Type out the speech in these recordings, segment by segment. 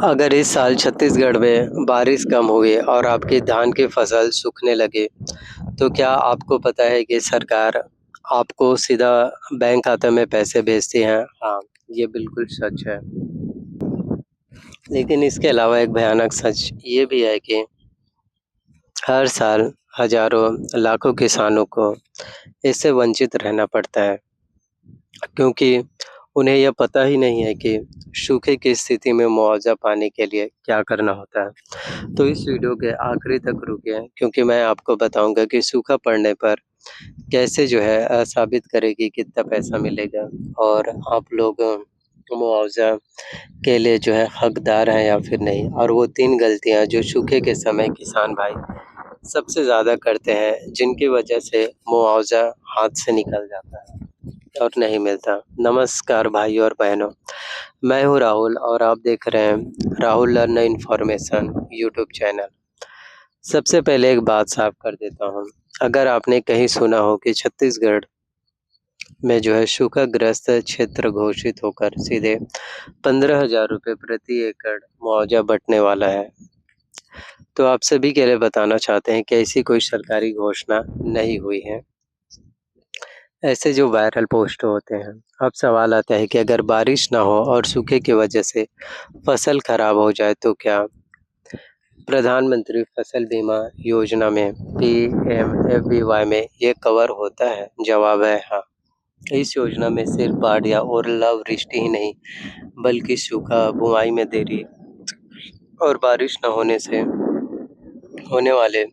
अगर इस साल छत्तीसगढ़ में बारिश कम हुई और आपकी धान की फसल सूखने लगी, तो क्या आपको पता है कि सरकार आपको सीधा बैंक खाते में पैसे भेजती है? हाँ, ये बिल्कुल सच है। लेकिन इसके अलावा एक भयानक सच ये भी है कि हर साल हज़ारों, लाखों किसानों को इससे वंचित रहना पड़ता है, क्योंकि उन्हें यह पता ही नहीं है कि सूखे की स्थिति में मुआवज़ा पाने के लिए क्या करना होता है। तो इस वीडियो के आखिरी तक रुकिए, क्योंकि मैं आपको बताऊँगा कि सूखा पड़ने पर कैसे जो है साबित करें कि कितना पैसा मिलेगा और आप लोग मुआवज़ा के लिए जो है हकदार हैं या फिर नहीं। और वो 3 गलतियाँ जो सूखे के समय किसान भाई सबसे ज़्यादा करते हैं, जिनकी वजह से मुआवज़ा हाथ से निकल जाता है और नहीं मिलता। नमस्कार भाइयों और बहनों, मैं हूँ राहुल और आप देख रहे हैं Rahul learn information YouTube channel. सबसे पहले एक बात साफ कर देता हूँ, अगर आपने कहीं सुना हो कि छत्तीसगढ़ में जो है सूखाग्रस्त क्षेत्र घोषित होकर सीधे 15,000 रुपये प्रति एकड़ मुआवजा बँटने वाला है, तो आप सभी के लिए बताना चाहते हैं कि ऐसी कोई सरकारी घोषणा नहीं हुई है। ऐसे जो वायरल पोस्ट होते हैं, अब सवाल आता है कि अगर बारिश ना हो और सूखे की वजह से फसल खराब हो जाए तो क्या प्रधानमंत्री फसल बीमा योजना में पीएमएफबीवाई में ये कवर होता है? जवाब है हाँ। इस योजना में सिर्फ बाढ़ या ओलावृष्टि ही नहीं, बल्कि सूखा, बुआई में देरी और बारिश न होने से होने वाले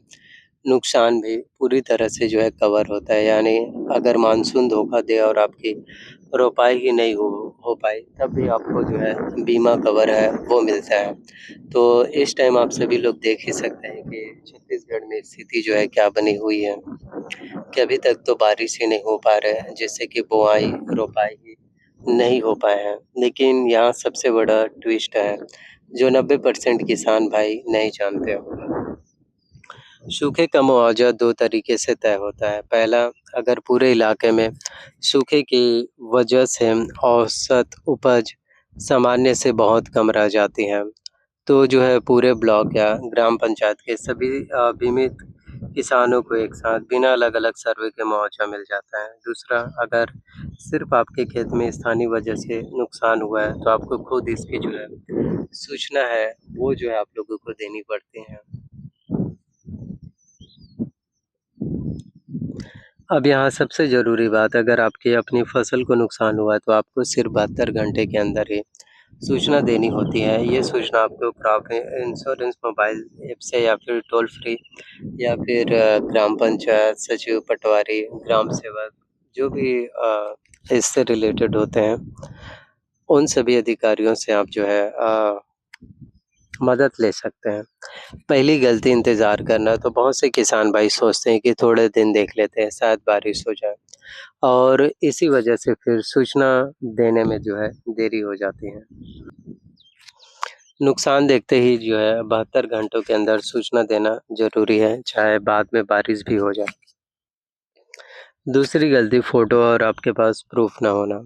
नुकसान भी पूरी तरह से जो है कवर होता है। यानी अगर मानसून धोखा दे और आपकी रोपाई ही नहीं हो पाई, तब भी आपको जो है बीमा कवर है वो मिलता है। तो इस टाइम आप सभी लोग देख ही सकते हैं कि छत्तीसगढ़ में स्थिति जो है क्या बनी हुई है, कि अभी तक तो बारिश ही नहीं हो पा रहे हैं, जिससे कि बुआई, रोपाई ही नहीं हो पाए हैं। लेकिन यहाँ सबसे बड़ा ट्विस्ट है, जो 90% किसान भाई नहीं जानते होंगे। सूखे का मुआवजा 2 तरीके से तय होता है। पहला, अगर पूरे इलाके में सूखे की वजह से औसत उपज सामान्य से बहुत कम रह जाती है, तो जो है पूरे ब्लॉक या ग्राम पंचायत के सभी बीमित किसानों को एक साथ बिना अलग-अलग सर्वे के मुआवजा मिल जाता है। दूसरा, अगर सिर्फ आपके खेत में स्थानीय वजह से नुकसान हुआ है, तो आपको खुद इसकी जो है सूचना है, वो जो है आप लोगों को देनी पड़ती है। अब यहाँ सबसे ज़रूरी बात, अगर आपकी अपनी फसल को नुकसान हुआ है, तो आपको सिर्फ 72 घंटे के अंदर ही सूचना देनी होती है। ये सूचना आपको क्रॉप इंश्योरेंस मोबाइल ऐप से या फिर टोल फ्री या फिर ग्राम पंचायत सचिव, पटवारी, ग्राम सेवक, जो भी इससे रिलेटेड होते हैं, उन सभी अधिकारियों से आप जो है मदद ले सकते हैं। पहली गलती इंतज़ार करना, तो बहुत से किसान भाई सोचते हैं कि थोड़े दिन देख लेते हैं, शायद बारिश हो जाए, और इसी वजह से फिर सूचना देने में जो है देरी हो जाती है। नुकसान देखते ही जो है 72 घंटों के अंदर सूचना देना ज़रूरी है, चाहे बाद में बारिश भी हो जाए। दूसरी गलती, फ़ोटो और आपके पास प्रूफ़ ना होना।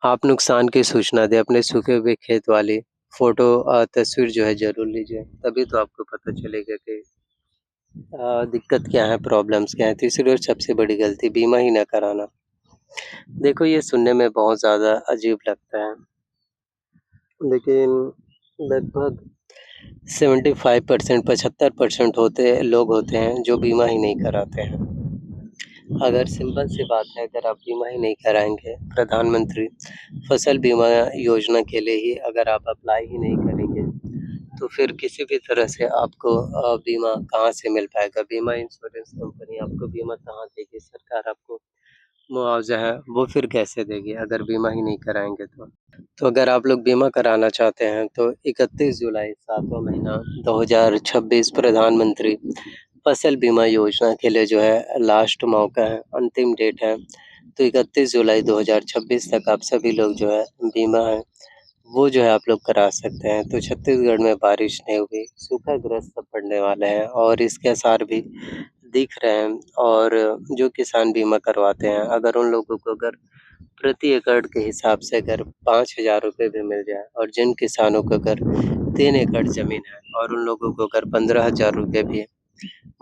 आप नुकसान की सूचना दें, अपने सूखे हुए खेत वाली फ़ोटो तस्वीर जो है ज़रूर लीजिए, तभी तो आपको पता चलेगा कि दिक्कत क्या है, प्रॉब्लम्स क्या हैं। तीसरी और सबसे बड़ी गलती, बीमा ही ना कराना। देखो, ये सुनने में बहुत ज़्यादा अजीब लगता है, लेकिन लगभग 75% 75% लोग होते हैं जो बीमा ही नहीं कराते हैं। अगर सिंपल सी बात है, अगर आप बीमा ही नहीं कराएँगे, प्रधानमंत्री फसल बीमा योजना के लिए ही अगर आप अप्लाई ही नहीं करेंगे, तो फिर किसी भी तरह से आपको बीमा कहाँ से मिल पाएगा? बीमा इंश्योरेंस कंपनी आपको बीमा कहाँ देगी? सरकार आपको मुआवज़ा है, वो फिर कैसे देगी अगर बीमा ही नहीं कराएँगे तो? तो अगर आप लोग बीमा कराना चाहते हैं, तो 31 जुलाई, 7वाँ महीना 2026 प्रधानमंत्री फसल बीमा योजना के लिए जो है लास्ट मौका है, अंतिम डेट है। तो 31 जुलाई 2026 तक आप सभी लोग जो है बीमा है, वो जो है आप लोग करा सकते हैं। तो छत्तीसगढ़ में बारिश नहीं हुई, सूखाग्रस्त पड़ने वाले हैं और इसके आसार भी दिख रहे हैं। और जो किसान बीमा करवाते हैं, अगर उन लोगों को अगर प्रति एकड़ के हिसाब से अगर 5,000 रुपए भी मिल जाए और जिन किसानों को अगर 3 एकड़ ज़मीन है और उन लोगों को अगर 15,000 रुपए भी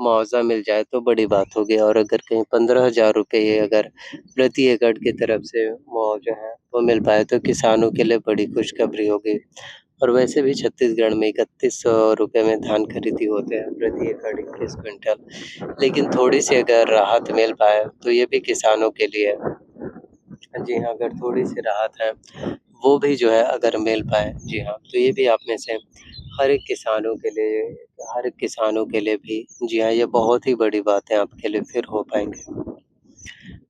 मुआवज़ा मिल जाए तो बड़ी बात होगी। और अगर कहीं 15,000 रुपए ही अगर प्रति एकड़ की तरफ से मुआवज़ा है वो मिल पाए तो किसानों के लिए बड़ी खुशखबरी होगी। और वैसे भी छत्तीसगढ़ में 3100 रुपए में धान खरीदी होते हैं प्रति एकड़ 21 क्विंटल। लेकिन थोड़ी-सी अगर राहत मिल पाए तो ये भी किसानों के लिए, जी हाँ, अगर थोड़ी-सी राहत है वो भी जो है अगर मिल पाए, जी हाँ, तो ये भी आप में से हर एक किसानों के लिए भी, जी हाँ, ये बहुत ही बड़ी बात है आपके लिए फिर हो पाएँगे।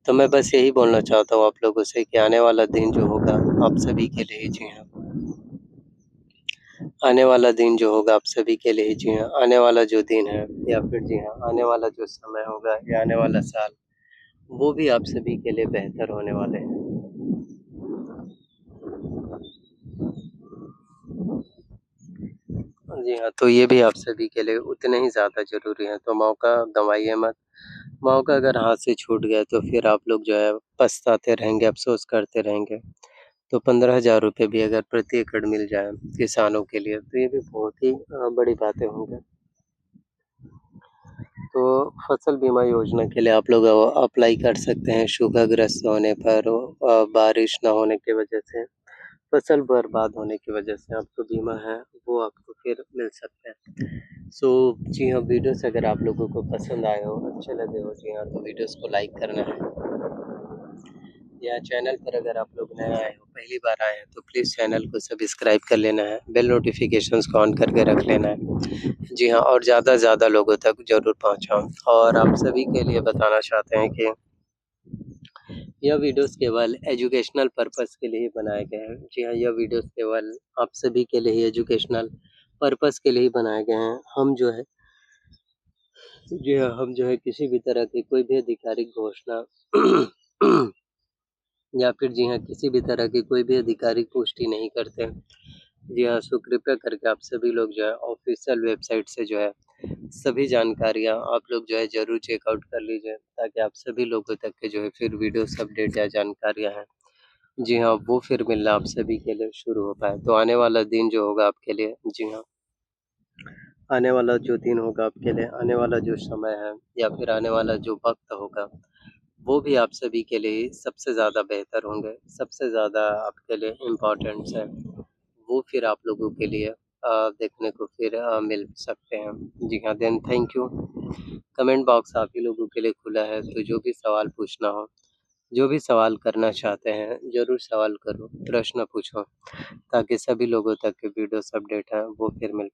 तो मैं बस यही बोलना चाहता हूँ आप लोगों से कि आने वाला दिन जो होगा आप सभी के लिए, जी हाँ, आने वाला दिन जो होगा आप सभी के लिए, जी हाँ, आने वाला जो दिन है या फिर, जी हाँ, आने वाला जो समय होगा या आने वाला साल, वो भी आप सभी के लिए बेहतर होने वाले हैं। जी हाँ, तो ये भी आप सभी के लिए उतने ही ज़्यादा ज़रूरी हैं, तो मौका गँवाइए मत। मौका अगर हाथ से छूट गया तो फिर आप लोग जो है पछताते रहेंगे, अफ़सोस करते रहेंगे। तो 15,000 रुपए भी अगर प्रति एकड़ मिल जाए किसानों के लिए तो ये भी बहुत ही बड़ी बातें होंगी। तो फसल बीमा योजना के लिए आप लोग अप्लाई कर सकते हैं सूखाग्रस्त होने पर, बारिश ना होने की वजह से, फसल बर्बाद होने की वजह से आपको बीमा है वो आपको फिर मिल सकता है। सो जी हाँ, वीडियोस अगर आप लोगों को पसंद आए हो, अच्छे लगे हो, जी हाँ, तो वीडियोस को लाइक करना है। या चैनल पर अगर आप लोग नए आए हो, पहली बार आए हैं, तो प्लीज़ चैनल को सब्सक्राइब कर लेना है, बेल नोटिफ़िकेशंस को ऑन करके रख लेना है। जी हाँ, और ज़्यादा से ज़्यादा लोगों तक ज़रूर पहुँचाओ। और आप सभी के लिए बताना चाहते हैं कि यह वीडियोस केवल एजुकेशनल पर्पस के लिए ही बनाए गए हैं। जी हाँ, यह वीडियोस केवल आप सभी के लिए ही एजुकेशनल पर्पस के लिए ही बनाए गए हैं। हम जो है, जी हाँ, हम जो है किसी भी तरह की कोई भी आधिकारिक घोषणा या फिर, जी हाँ, किसी भी तरह की कोई भी आधिकारिक पुष्टि नहीं करते हैं। जी हाँ, सो कृपया करके आप सभी लोग जो है ऑफ़िशियल वेबसाइट से जो है सभी जानकारियाँ आप लोग जो है ज़रूर चेकआउट कर लीजिए, ताकि आप सभी लोगों तक के जो है फिर वीडियोस अपडेट या जानकारियाँ हैं, जी हाँ, वो फिर मिलना आप सभी के लिए शुरू हो पाए। तो आने वाला दिन जो होगा आपके लिए, जी हाँ, आने वाला जो दिन होगा आपके लिए, आने वाला जो समय है या फिर आने वाला जो वक़्त होगा, वो भी आप सभी के लिए सबसे ज़्यादा बेहतर होंगे, सबसे ज़्यादा आपके लिए इम्पोर्टेंट्स है, वो फिर आप लोगों के लिए देखने को फिर मिल सकते हैं। जी हाँ, then thank you. Comment box आप ही लोगों के लिए खुला है, तो जो भी सवाल पूछना हो, जो भी सवाल करना चाहते हैं, ज़रूर सवाल करो, प्रश्न पूछो, ताकि सभी लोगों तक के वीडियोस अपडेट हैं, वो फिर मिल